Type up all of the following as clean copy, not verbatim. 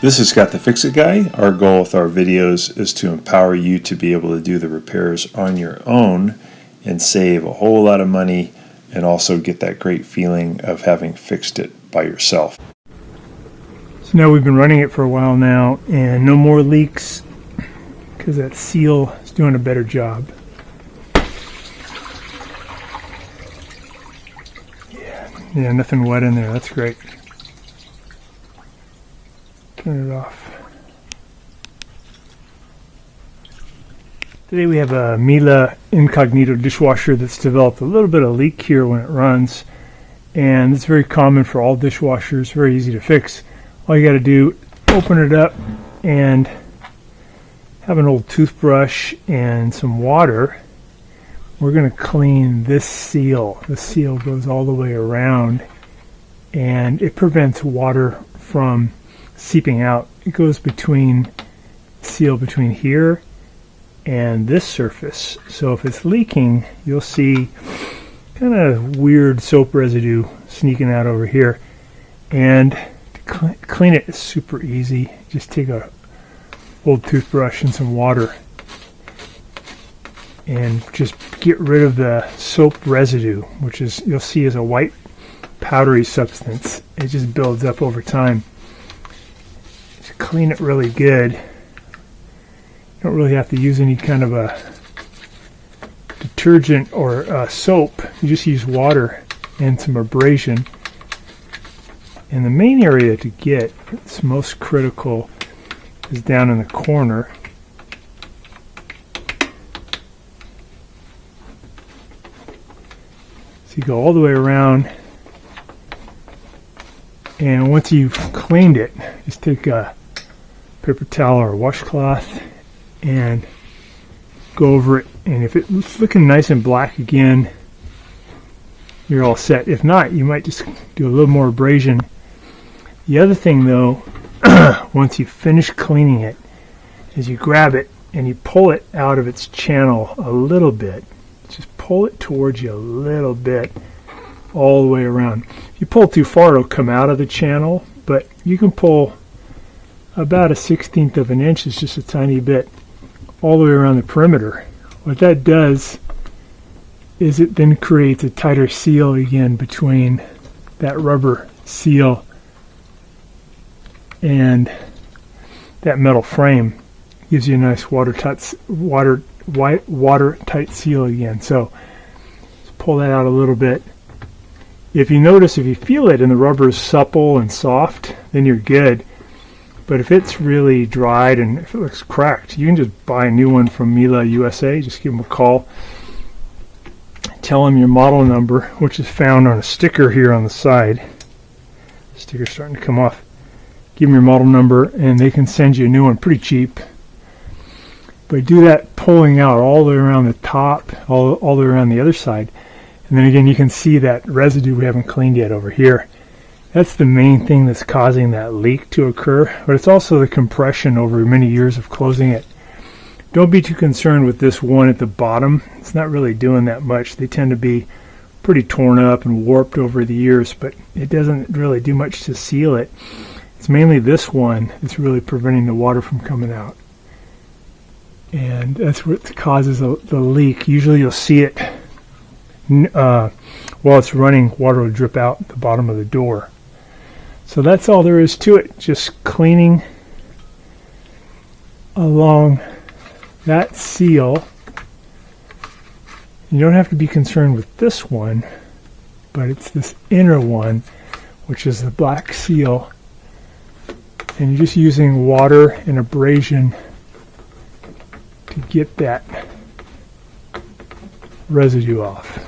This is Scott the Fix-It Guy. Our goal with our videos is to empower you to be able to do the repairs on your own and save a whole lot of money and also get that great feeling of having fixed it by yourself. So now we've been running it for a while now and no more leaks because that seal is doing a better job. Yeah, nothing wet in there. That's great. Turn it off. Today we have a Miele Incognito dishwasher that's developed a little bit of leak here when it runs, and it's very common for all dishwashers, very easy to fix. All you got to do, open it up and have an old toothbrush and some water. We're going to clean this seal. The seal goes all the way around and it prevents water from seeping out. It goes between seal between here and this surface. So if it's leaking, you'll see kind of weird soap residue sneaking out over here. And to clean it is super easy. Just take a old toothbrush and some water and just get rid of the soap residue, which is, you'll see, is a white powdery substance. It just builds up over time. Just clean it really good. You don't really have to use any kind of a detergent or soap. You just use water and some abrasion. And the main area to get, it's most critical, is down in the corner. You go all the way around, and once you've cleaned it, just take a paper towel or a washcloth and go over it, and if it's looking nice and black again, you're all set. If not, you might just do a little more abrasion. The other thing though, once you finish cleaning it, is you grab it and you pull it out of its channel a little bit. Just pull it towards you a little bit all the way around. If you pull too far, it'll come out of the channel, but you can pull about 1/16 of an inch, is just a tiny bit, all the way around the perimeter. What that does is it then creates a tighter seal again between that rubber seal and that metal frame. Gives you a nice watertight seal again. So just pull that out a little bit. If you notice, if you feel it and the rubber is supple and soft, then you're good. But if it's really dried and if it looks cracked, you can just buy a new one from Miele USA. Just give them a call. Tell them your model number, which is found on a sticker here on the side. The sticker's starting to come off. Give them your model number and they can send you a new one pretty cheap. But do that pulling out all the way around the top, all the way around the other side. And then again, you can see that residue we haven't cleaned yet over here. That's the main thing that's causing that leak to occur. But it's also the compression over many years of closing it. Don't be too concerned with this one at the bottom. It's not really doing that much. They tend to be pretty torn up and warped over the years, but it doesn't really do much to seal it. It's mainly this one that's really preventing the water from coming out. And that's what causes the leak. Usually you'll see it while it's running, water will drip out the bottom of the door. So that's all there is to it. Just cleaning along that seal. You don't have to be concerned with this one, but it's this inner one, which is the black seal. And you're just using water and abrasion to get that residue off.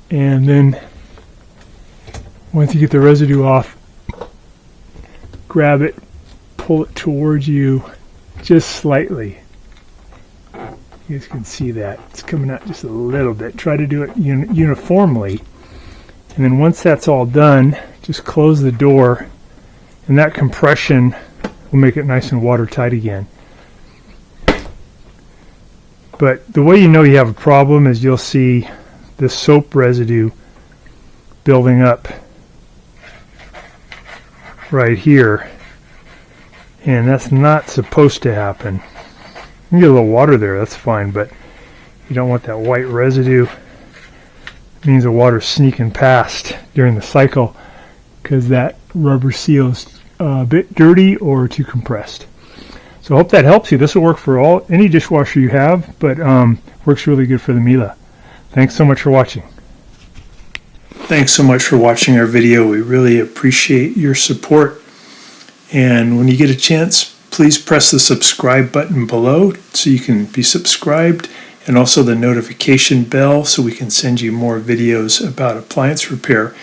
And then once you get the residue off, grab it, pull it towards you just slightly. You guys can see that. It's coming out just a little bit. Try to do it uniformly. And then once that's all done, just close the door, and that compression will make it nice and watertight again. But the way you know you have a problem is you'll see this soap residue building up right here, and that's not supposed to happen. You can get a little water there, that's fine, but you don't want that white residue. It means the water's sneaking past during the cycle because that rubber seal is a bit dirty or too compressed. So I hope that helps you. This will work for any dishwasher you have, but works really good for the Miele. Thanks so much for watching. Thanks so much for watching our video. We really appreciate your support. And when you get a chance, please press the subscribe button below so you can be subscribed, and also the notification bell so we can send you more videos about appliance repair.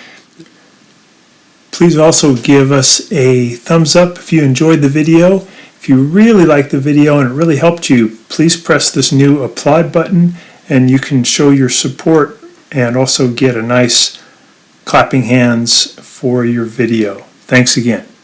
Please also give us a thumbs up if you enjoyed the video. If you really liked the video and it really helped you, please press this new applaud button and you can show your support and also get a nice clapping hands for your video. Thanks again.